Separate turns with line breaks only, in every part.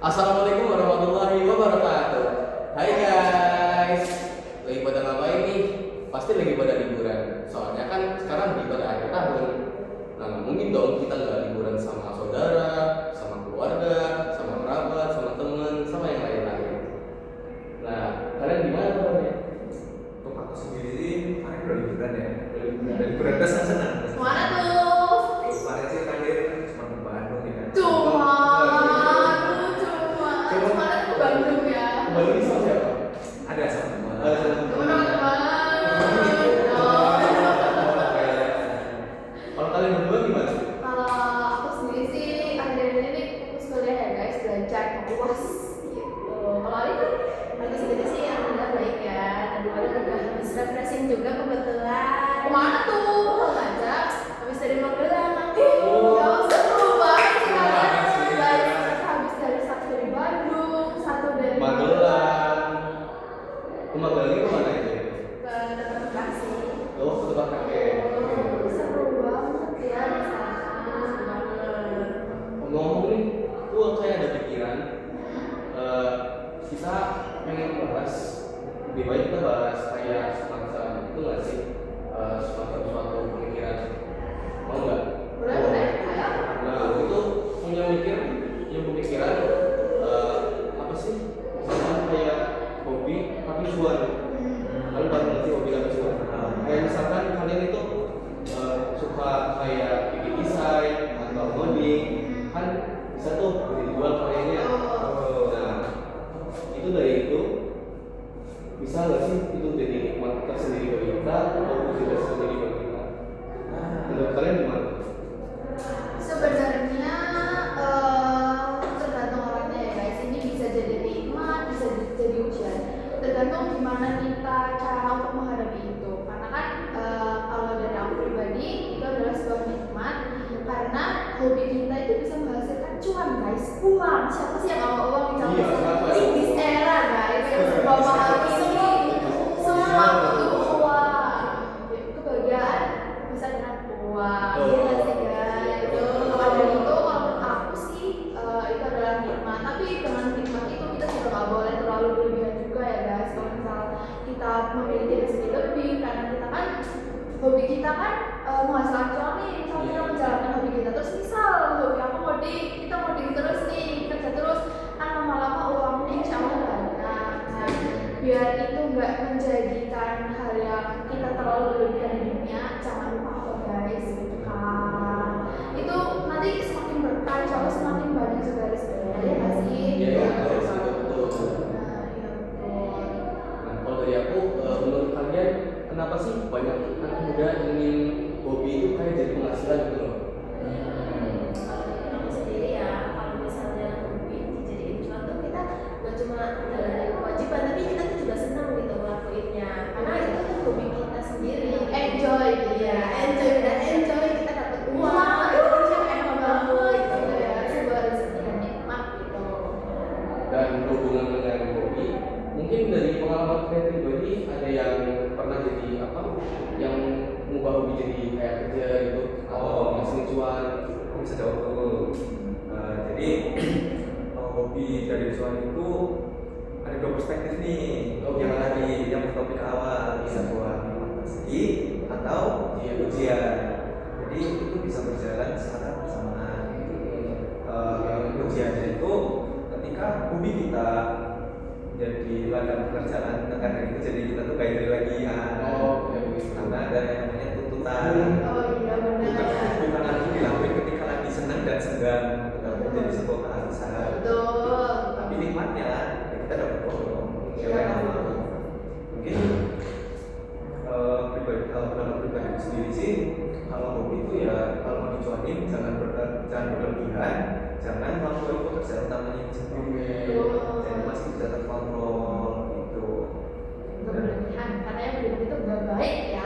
Assalamualaikum warahmatullahi wabarakatuh. Hai guys, lagi pada ngapain nih? Pasti lagi pada liburan. Soalnya kan sekarang lagi pada akhir tahun. Nah, nggak mungkin dong kita nggak liburan sama saudara, sama keluarga, sama kerabat, sama teman, sama yang lain-lain. Nah, kalian gimana kabarnya?
Untuk aku sendiri sih, kemarin udah liburan ya.
Liburan.
Dan liburan itu senang.
Mana tuh?
Kemarin sih terakhir cuma ke Bandung ya.
Cuma ke Bandung ya.
Kembali sama siapa?
Ada sama teman.
Teman-teman.
Kalau kalian berdua gimana?
Kalau aku sendiri sih akhir-akhir ini fokus kuliah ya guys, belajar UAS gitu. Kalau Ali kan aku sendiri sih alhamdulillah baik ya. Dan kemarin udah habis refreshing juga kebetulan. Mana tuh? Oh, aja. Habis dari Magelang. Ya seru banget sih kalian. Baik, habis dari satu dari Bandung, satu dari
Magelang. Ke Magelang itu mana itu?
ke Dekat Bekasi.
Oh, ke tempat kakek.
Seru banget ya di sana. Seru banget.
Ngomong nih, gue kayak ada pikiran kita pengen bahas, lebih baik kita bahas kayak semacam itu nggak sih, semacam suatu pemikiran, mau nggak?
Boleh, ayo.
Nah, aku tuh punya pemikiran apa sih? Misalnya kayak hobi tapi cuan. Kalian paham nggak sih hobi tapi cuan? Kayak misalkan kalian itu suka kayak bikin desain atau coding, kan bisa tuh dijual karyanya. Nah, itu dari itu bisa nggak sih itu jadi nikmat tersendiri bagi kita atau tidak sendiri bagi kita? Menurut kalian gimana?
Sebenarnya tergantung orangnya ya guys. Ini bisa jadi nikmat, bisa jadi ujian. Tergantung gimana kita cara untuk menghadapi itu. Karena kan kalau dari aku pribadi itu adalah sebuah nikmat karena hobi kita itu bisa menghasilkan cuan guys. Uang. Siapa sih yang nggak mau uang di zaman
Iya, kenapa?
in this era guys yang serba mahal ini? Semua butuh uang. Kebahagiaan bisa dengan uang. Iya nggak sih guys? Maka dari itu kalau menurut aku sih itu adalah nikmat. Tapi dengan nikmat itu kita juga nggak boleh terlalu berlebihan juga ya guys. Kalau misal kita memiliki rezeki lebih, karena kita kan hobi kita kan menghasilkan cuan nih. Misal kita menjalankan hobi kita terus, misal hobi aku ngoding, kita ngoding terus nih, kerja terus, kan lama-lama uangnya insya Allah banyak. Nah, biar itu nggak menjadikan hal yang kita terlalu berlebihan di dunia, jangan lupa apa guys gitu kan. Itu nanti semakin berkah, insya Allah semakin banyak saudara-saudara ya nggak sih?
Iya, betul.
Nah, iya betul.
Nah, kalau dari aku, menurut kalian kenapa sih banyak anak muda ingin hobi itu kayak jadi penghasilan gitu loh?
Aku sendiri ya, kalau misalnya hobi dijadiin cuan tuh kita nggak cuma menjalani kewajiban, tapi kita tuh juga senang gitu ngelakuinnya, karena itu tuh hobi kita sendiri.
Enjoy gitu ya,
enjoy kita dapat uang.
Itu siapa yang banget gitu ya, sebuah rezeki dan nikmat gitu.
Dan hubungan dengan hobi, mungkin dari pengalaman kalian pribadi ada yang pernah jadi apa? Yang mengubah hobi jadi kayak kerja gitu atau ngasih cuan?
Aku bisa jawab dulu. Jadi hobi dari cuan itu ada dua perspektif nih. Yang tadi yang topik awal bisa buat nikmat rezeki atau ujian. Jadi itu bisa berjalan secara bersamaan. Ujiannya itu ketika hobi kita jadi ladang pekerjaan, kadang itu jadi kita tuh kayak lagi ya. Karena ada yang namanya tuntutan.
Oh iya benar.
Bukan lagi dilakuin ketika lagi senang dan senggang, tetapi menjadi sebuah keharusan.
Betul.
Tapi nikmatnya ya kita dapat dong. Siapa yang nggak mau? Mungkin pendapat pribadi sendiri sih, kalau hobi itu ya kalau mau dicuanin jangan berlebihan, jangan melakukan pekerjaan utamanya itu sendiri. Jadi masih bisa terkontrol gitu.
Berlebihan, karena yang berlebihan itu nggak baik ya.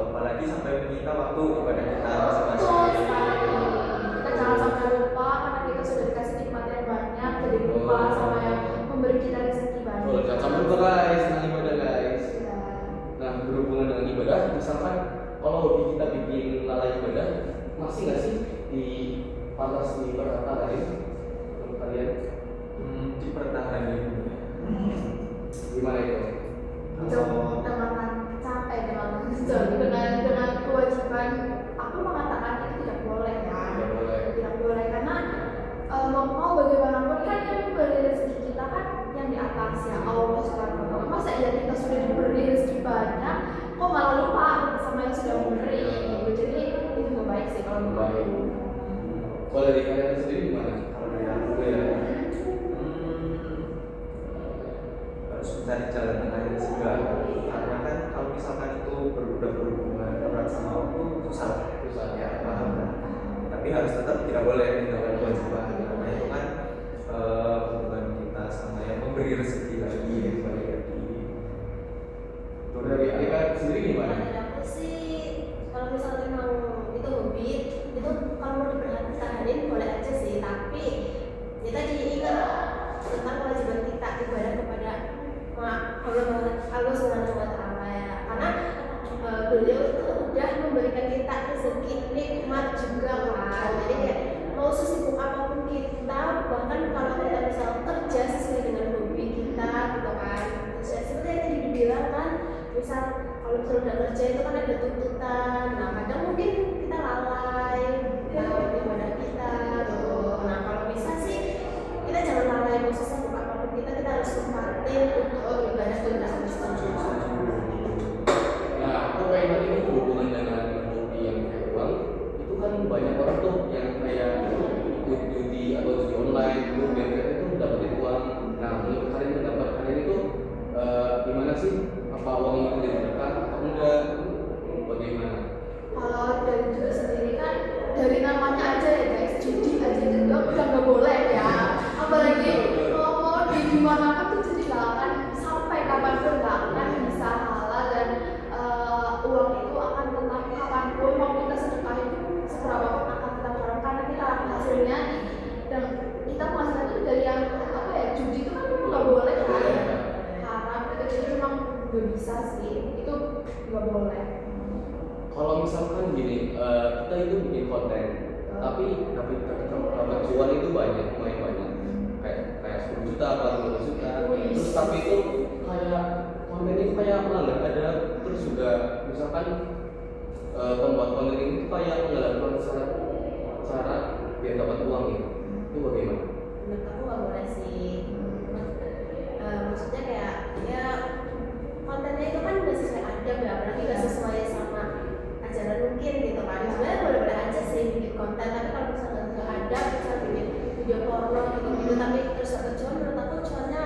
Apalagi sampai menyita waktu kepada kita
Betul
masing-masing.
sekali. Kita jangan sampai lupa karena kita sudah dikasih nikmat yang banyak, jadi lupa sama yang memberi kita rezeki banyak.
Betul, jangan sampai lupa guys, tentang ibadah guys.
Ya.
Nah, berhubungan dengan ibadah, misalkan kalau hobi kita bikin lalai ibadah, masih nggak sih di pantas di berkata lain? kalian?
Dipertahani.
Gimana itu?
dengan kewajiban aku mengatakan itu tidak boleh ya,
Tidak boleh.
tidak boleh karena mau bagaimanapun kan yang memberi rezeki kita kan yang di atas ya, Allah Subhanahu wa Ta'ala. Masa ya kita sudah diberi rezeki banyak kok malah lupa sama yang sudah memberi gitu. Jadi itu nggak baik sih kalau menurut
Baik.
aku.
Kalau dari kalian sendiri gimana?
Kalau dari aku ya, harus mencari jalan tengahnya juga. Karena kan kalau misalkan itu udah berhubungan erat sama waktu susah ya, paham kan? Tapi harus tetap tidak boleh meninggalkan kewajiban karena itu kan hubungan kita sama yang memberi rezeki lagi, balik lagi.
Itu dari Alika sendiri gimana?
Kalau dari aku sih, kalau misalnya mau itu hobi, itu kalau mau dipertahankan boleh aja sih, tapi kita diingat tentang kewajiban kita ibadah kepada Allah Subhanahu wa Ta'ala ya. Karena beliau itu udah memberikan kita rezeki nikmat juga kan. Jadi kayak mau sesibuk apapun kita, bahkan kalau kita bisa kerja sesuai dengan hobi kita gitu kan. Seperti yang tadi dibilang kan, misal kalau misalnya udah kerja itu kan ada tuntutan. Nah kadang mungkin kita lalai ibadah kita gitu. Nah kalau bisa sih kita jangan lalai, mau sesibuk apapun kita harus sempatin untuk ibadah kita.
Nah, aku kayak ini berhubungan dengan hobi yang kayak uang, itu kan banyak orang tuh yang kayak ikut judi atau judi online itu biar mereka itu dapetin uang. Nah, menurut kalian pendapat kalian itu gimana sih? Apa uang itu jadi berkah atau enggak? Bagaimana?
Kalau dari judi sendiri kan dari namanya aja ya guys, judi aja juga udah nggak boleh ya. Apalagi mau di gimana pun tuh judi nggak akan sampai kapanpun nggak akan bisa halal dan uang itu akan tetap kapanpun mau kita sedekahin seberapa pun akan tetap haram karena kita hasilnya dan kita menghasilkan itu dari yang apa ya, judi itu kan memang nggak boleh kan, haram gitu. Jadi memang nggak bisa sih, itu nggak boleh.
Kalau misalkan gini, kita itu bikin konten, tapi dapat cuan itu banyak, lumayan banyak, kayak 10 juta atau 15 juta. Terus tapi itu kayak konten itu kayak melanggar ada, terus juga misalkan pembuat konten itu kayak menggalakkan cara biar dapat uang gitu. Itu bagaimana?
Menurut aku nggak boleh sih. Maksudnya kayak ya kontennya itu kan nggak sesuai adab ya, apalagi nggak sesuai sama ajaran mungkin gitu kan. Sebenarnya boleh-boleh aja sih bikin konten, tapi kalau misalnya nggak adab, misalnya bikin video porno gitu, tapi terus dapat cuan, menurut aku cuannya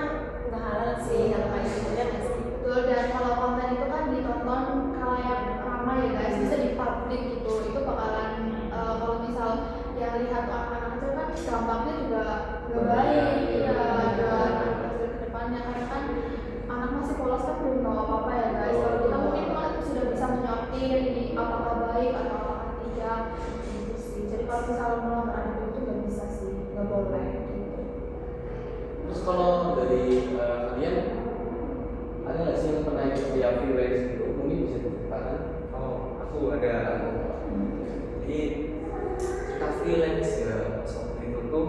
nggak halal sih kalau kayak gitu ya nggak sih.
Betul, dan kalau konten itu kan ditonton kalayak ramai ya guys, bisa di publik gitu, itu bakalan kalau misal yang lihat anak-anak kecil kan dampaknya juga nggak baik ya, dan ke depannya karena kan anak masih polos kan belum tahu apa-apa ya guys. Kalau kita mungkin sudah bisa menyortir ini apakah baik atau apakah tidak gitu sih. Jadi kalau misal melanggar adab itu nggak bisa sih, nggak boleh gitu.
Terus kalau dari kalian ada nggak sih yang pernah ikut via freelance gitu? Mungkin bisa diceritakan.
Oh, aku ada. Jadi kita freelance ya, waktu itu tuh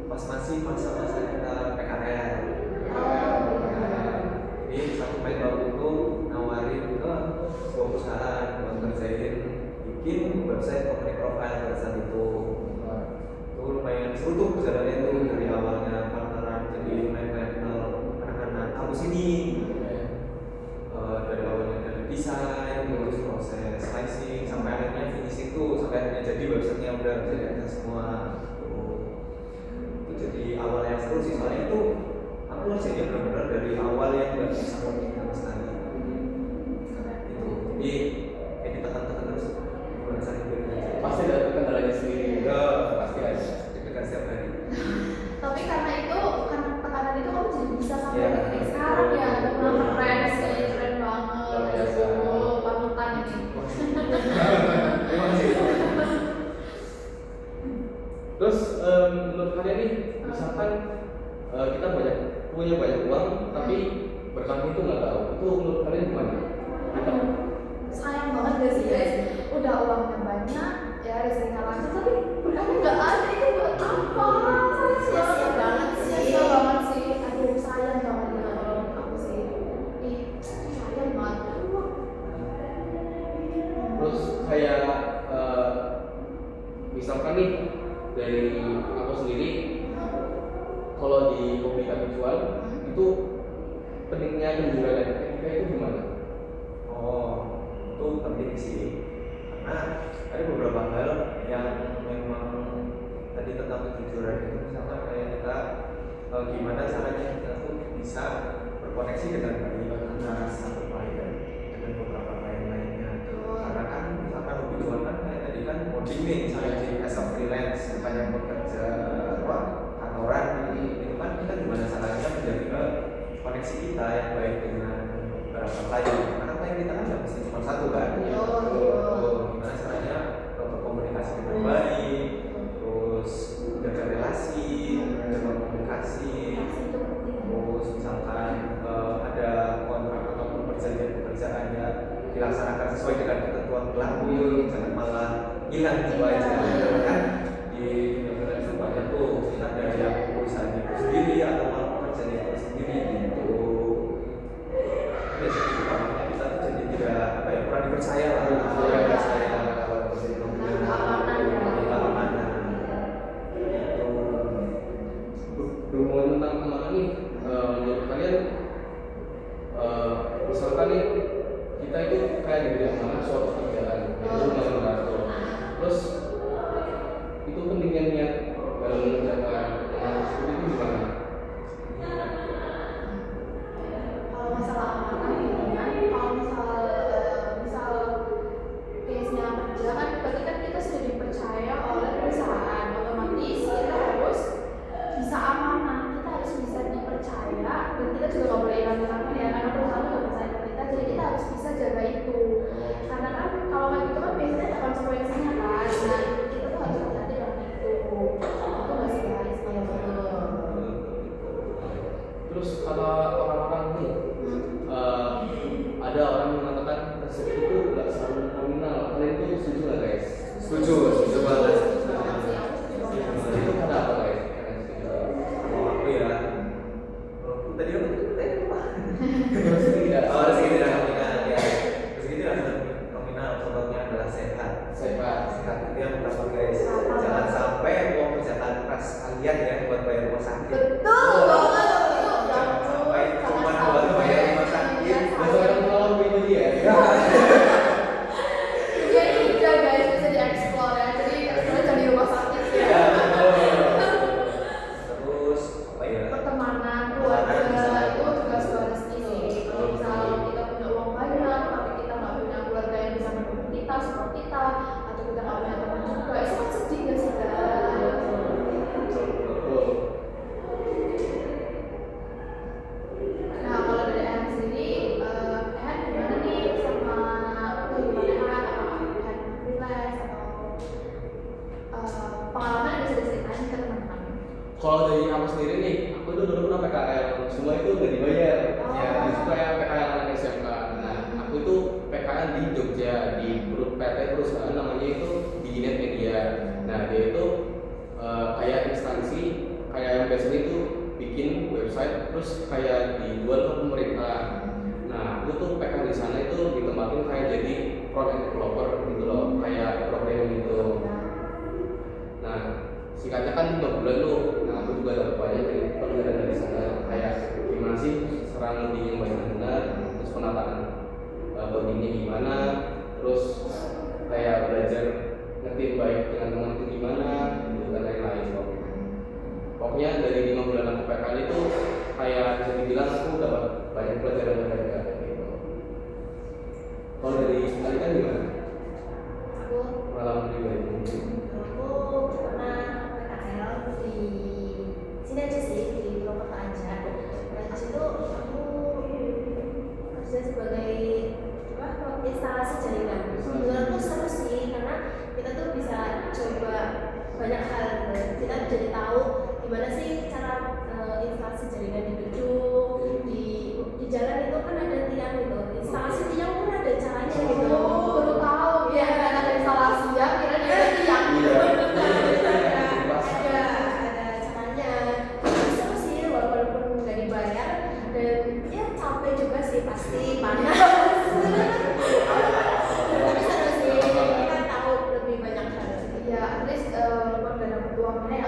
pas masih masa-masa kita PKL. Jadi satu vendor itu nawarin ke sebuah perusahaan buat ngerjain bikin website company profile pada saat itu. Itu lumayan seru tuh perjalanannya tuh dari awalnya partneran jadi level anak-anak kampus ini. Dari awalnya dari desain, terus proses slicing sampai akhirnya finishing tuh, sampai akhirnya jadi websitenya udah bisa diakses semua. Itu jadi awal yang seru sih, soalnya itu aku ngerjainnya benar-benar dari awal yang nggak bisa ngomong sama sekali. Itu jadi kayak ditekan-tekan terus bukan saling belajar.
Pasti ada kendalanya sendiri juga, pasti ada.
Deg-degan setiap hari.
Tapi karena itu, karena tekanan itu kamu jadi bisa sampai
Ya.
di titik sekarang ya. Memang keren sih, keren banget.
Luar biasa.
Panutan ini.
Terima kasih. Terus menurut kalian nih, misalkan kita punya banyak uang, tapi berkahnya itu nggak tahu. Itu menurut kalian gimana? Kita
Sayang banget gak sih guys? Udah uangnya banyak, ya rezekinya lancar, tapi berkahnya nggak ada. Itu buat apa? Sayang
Sia-sia
banget.
aku sendiri, kalau di hobi visual itu pentingnya kejujuran dan etika itu gimana?
Oh, itu penting sih, karena ada beberapa hal yang memang tadi tentang kejujuran itu, misalnya kayak kita gimana caranya kita tuh bisa berkoneksi dengan baik antara satu klien dengan beberapa klien lainnya. Karena kan misalkan hobi jual kan kayak tadi kan modding nih, misalnya di as a freelance bukan yang bekerja kantoran, itu kan kita gimana caranya menjaga koneksi kita yang baik dengan beberapa klien, karena klien kita kan nggak mesti cuma satu kan. Gimana caranya berkomunikasi dengan baik, terus jaga relasi, jaga komunikasi, terus misalkan ada kontrak ataupun pekerjaan ya dilaksanakan sesuai dengan ketentuan berlaku, jangan malah hilang gitu aja. Karena kan di dunia itu banyak tuh, kita ada yang perusahaan itu sendiri atau malah pekerjaan itu sendiri gitu. Jadi utamanya kita tuh jadi tidak apa ya, kurang dipercaya lah, kurang dipercaya kalau terjadi keamanan.
Berhubungan tentang keamanan nih, menurut kalian misalkan nih kita itu kayak diberi amanah suatu pekerjaan itu mengatur, terus itu pentingnya niat dalam mengerjakan amanah tersebut itu gimana?
Kalau masalah amanah gitu kan, kalau misal case-nya kerja kan, berarti kan kita sudah dipercaya oleh perusahaan, otomatis kita harus bisa amanah, kita harus bisa dipercaya, dan kita juga nggak boleh hilang-hilangan ya, karena perusahaan udah percaya ke kita, jadi kita harus bisa jaga itu. Karena kan kalau kayak gitu kan biasanya ada konsekuensinya kan, nah kita tuh harus hati-hati dengan itu nggak sih guys, kayak gitu.
Terus kalau orang-orang nih ada orang yang mengatakan resep itu nggak selalu nominal, kalian itu setuju nggak guys?
Setuju banget.
Itu karena apa guys?
Kalau aku ya, tadi apa?
Rezeki tidak.
Oh, rezeki tidak nominal ya. Rezeki tidak nominal, contohnya adalah sehat. Sehat itu yang pertama guys. Jangan sampai uang kerjaan keras kalian ya buat bayar rumah sakit.
Betul banget itu.
Jangan sampai cuma buat bayar rumah sakit.
Ada orang kalau pribadi ya.
Jadi juga guys bisa dieksplor ya. Jadi eksplor jadi rumah sakit ya.
Terus apa ya?
Pertemanan, keluarga itu juga sebuah rezeki sih. Kalau misal kita punya uang banyak, tapi kita nggak punya keluarga yang bisa mendukung kita, support kita, atau kita nggak punya teman juga, itu kan sedih nggak sih guys? Nah kalau dari Ehan sendiri, Ehan gimana nih sama kehidupan Ehan, apakah Ehan freelance atau pengalaman yang bisa diceritain ke teman-teman?
Kalau dari aku sendiri nih, aku itu dulu pernah PKL, semua itu udah dibayar. Ya, itu kayak PKL anak SMK. Nah, aku itu PKL di Jogja di PT perusahaan namanya itu Diginet Media. Nah, dia itu kayak instansi kayak yang biasanya itu bikin website terus kayak dijual ke pemerintah. Nah, aku tuh PKL di sana itu ditempatin kayak jadi front end developer gitu loh, kayak programming gitu. Nah, singkatnya kan 5 bulan tuh. Nah, aku juga dapat banyak pelajaran dari sana, kayak gimana sih serang ngoding yang benar, terus penataan codingnya gimana, terus kayak belajar ngetim baik dengan teman itu gimana, dan lain-lain kok. Pokoknya dari 5 bulan aku PKL itu kayak bisa dibilang aku dapat banyak pelajaran berharga gitu. Kalau dari kalian gimana?
Aku
Pengalaman pribadi mungkin?
Aku pernah PKL di sini aja sih, di Purwokerto aja. Nah di situ aku kerja sebagai instalasi jaringan. Menurutku seru sih, karena kita tuh bisa coba banyak hal gitu. Kita jadi tahu gimana sih cara instalasi jaringan di gedung, di jalan itu kan ada tiang gitu. Instalasi tiang pun ada caranya gitu.
Baru tahu ya, ada instalasi ya, kira dia tiang.
Ada caranya. Seru sih walaupun nggak dibayar, dan ya capek juga sih pasti, panas. Tapi seru sih, kita tahu lebih banyak hal.
Ya, at least walaupun gak dapet uangnya ya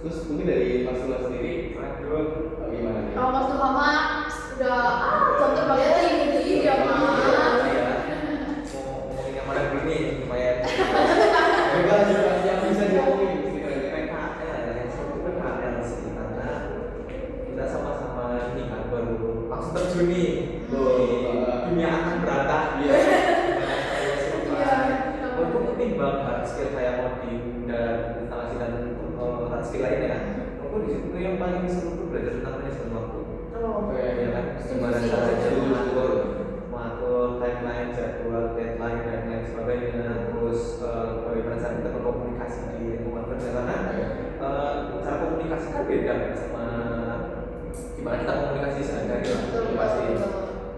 Terus mungkin dari Mas Duha sendiri, gimana nih?
Kalau Mas Duha mah udah jam terbangnya tinggi ya Mas.
Iya. Mau ngomongin yang mana dulu nih lumayan.
Enggak juga yang bisa diomongin istilahnya.
PKL yang satu PKL sih karena kita sama-sama ini kan baru langsung terjun nih di dunia akan beratah.
Iya.
Untuk ketimbang hard skill kayak modding dan instalasi dan hard skill lainnya, aku di situ yang paling seru tuh belajar tentang manajemen waktu.
Oh,
Ya kan, gimana caranya mengatur timeline, jadwal, deadline dan lain sebagainya. Terus bagaimana cara kita berkomunikasi di lingkungan kerja karena cara komunikasi kan beda kan sama gimana kita komunikasi sehari-hari lah, itu pasti.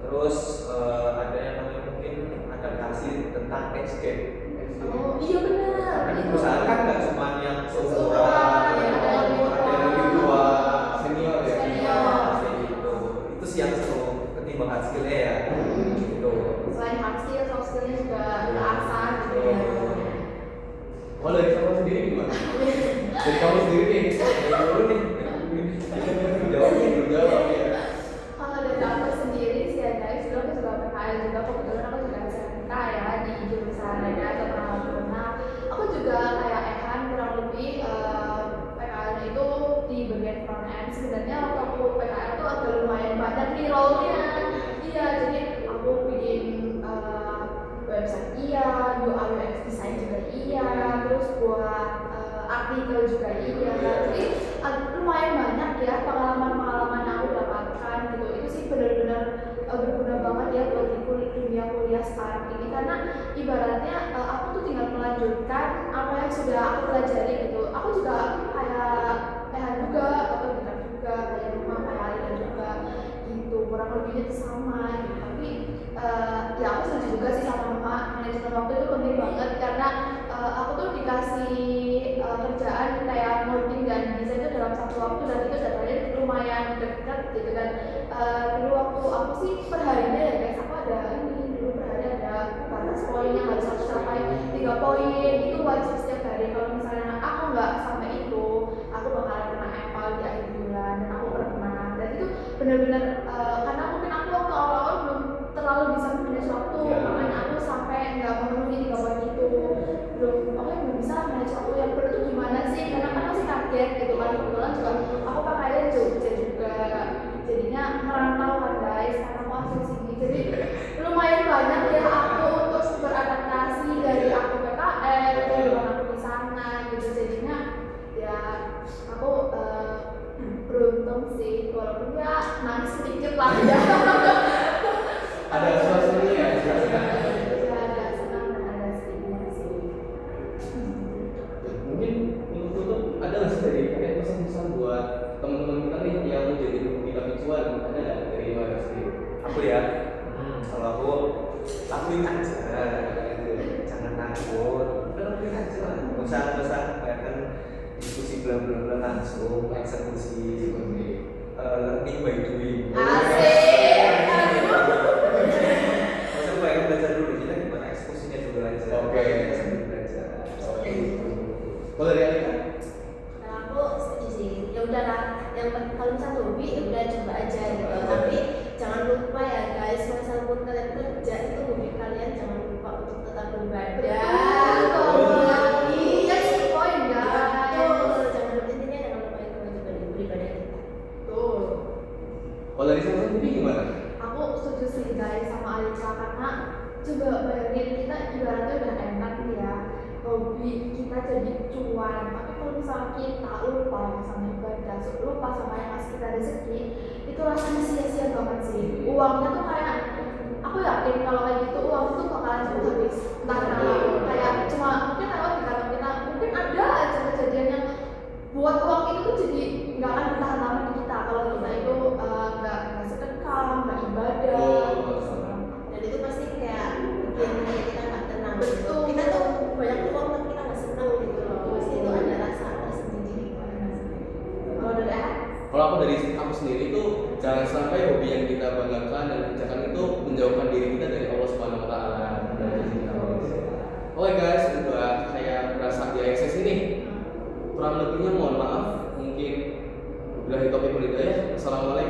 Terus ada yang namanya mungkin adaptasi tentang escape.
Oh, iya benar.
Karena di perusahaan kan nggak cuma yang seumuran,
Seumuran, ya,
ada yang lebih tua,
senior ya.
Senior.
gitu. Itu sih yang seru ketimbang hard skill-nya ya. Gitu.
Selain hard skill, soft skillnya juga terasah gitu ya.
Oh dari kamu sendiri gimana? Dari kamu sendiri nih.
Dulu nih, jawabnya
Belum jawab ya.
Kalau dari aku sendiri sih ya guys, dulu aku juga PKL juga, kebetulan aku juga SMK ya di jurusan lainnya atau perawatan. Aku juga kayak Ehan kurang lebih PKL-nya itu di bagian front end. Sebenarnya waktu aku PKL tuh agak lumayan banyak nih role-nya. Iya, jadi aku bikin website iya, UI UX design juga iya, terus buat artikel juga iya. Jadi lumayan banyak ya pengalaman-pengalaman yang aku dapatkan gitu. Itu sih benar-benar berguna banget ya buat di dunia kuliah sekarang ini karena ibaratnya aku tuh tinggal melanjutkan apa yang sudah aku pelajari gitu. Aku juga kayak juga atau bukan juga kayak rumah kayak Alina juga gitu, kurang lebihnya itu sama gitu. Tapi ya aku setuju juga sih sama Mama, manajemen waktu itu penting banget karena aku tuh dikasih kerjaan kayak modding dan desain itu dalam satu waktu dan itu datanya lumayan dekat gitu kan. Dulu waktu aku sih per harinya ya guys, aku ada ini dulu per hari ada batas poin yang harus aku capai 3 poin itu wajib setiap hari. Kalau misalnya aku nggak sampai itu, aku bakalan kena epal di akhir bulan dan aku pernah. Dan itu benar-benar karena mungkin aku waktu awal-awal belum terlalu bisa manage waktu, makanya aku sampai nggak memenuhi 3 poin itu. Belum bisa manage waktu yang benar tuh gimana sih? Karena kan masih kaget gitu kan. Kebetulan juga aku pakainya Jogja juga, jadinya merantau kan guys, karena aku asli sini. Jadi lumayan banyak ya aku untuk beradaptasi dari aku PKL dari aku di sana gitu. Jadinya ya aku beruntung sih, walaupun ya nangis sedikit lah ya.
Ada suasananya ya.
Ya ada senang dan ada sedihnya sih.
Mungkin untuk tutup ada nggak sih dari kalian pesan-pesan buat teman-teman kita nih yang mau jadi kita visual, ada nggak dari mana sendiri?
aku ya, kalau aku lakuin aja, jangan takut, udah lakuin aja lah, nggak usah bayangkan diskusi bla bla bla, langsung eksekusi, learning by doing.
Asik.
Masa bayangkan belajar dulu, kita gimana eksekusinya juga aja.
Oke.
Sambil belajar.
Oke. Kalau dari Alika?
Nah, aku setuju sih. Ya udahlah, yang kalau misalnya hobi ya udah coba aja gitu. Tapi jangan lupa ya guys, walaupun kalian kerja itu hobi kalian jangan lupa untuk tetap beribadah.
That's the point guys.
Betul, jangan lupa intinya jangan lupa itu beribadah kita.
Tuh.
Kalau dari saya sendiri gimana?
Aku setuju sih guys sama Alisa karena coba bayangin kita ibaratnya udah enak nih ya, hobi kita jadi cuan, tapi kalau misalnya kita lupa sama ibadah, lupa sama yang ngasih kita rezeki, itu rasanya sia-sia banget sih. Uangnya tuh kayak aku yakin kalau kayak gitu uang itu bakalan cepet habis, entah kenapa kayak cuma mungkin lewat di kantong kita, mungkin ada aja kejadian yang buat uang itu tuh jadi nggak akan bertahan lama di kita kalau kita itu nggak sedekah, nggak ibadah.
Dan itu pasti kayak bikin kita nggak tenang.
Betul.
Kita tuh banyak uang tapi kita nggak senang gitu loh. Pasti itu ada rasa tersendiri.
Kalau dari Ehan?
Kalau aku dari aku sendiri itu jangan sampai hobi yang kita banggakan dan kerjakan itu menjauhkan diri kita dari Allah Subhanahu Wa Taala. Oke guys, udah kayak berasa di AXS ini. Kurang lebihnya mohon maaf. ya. Assalamualaikum.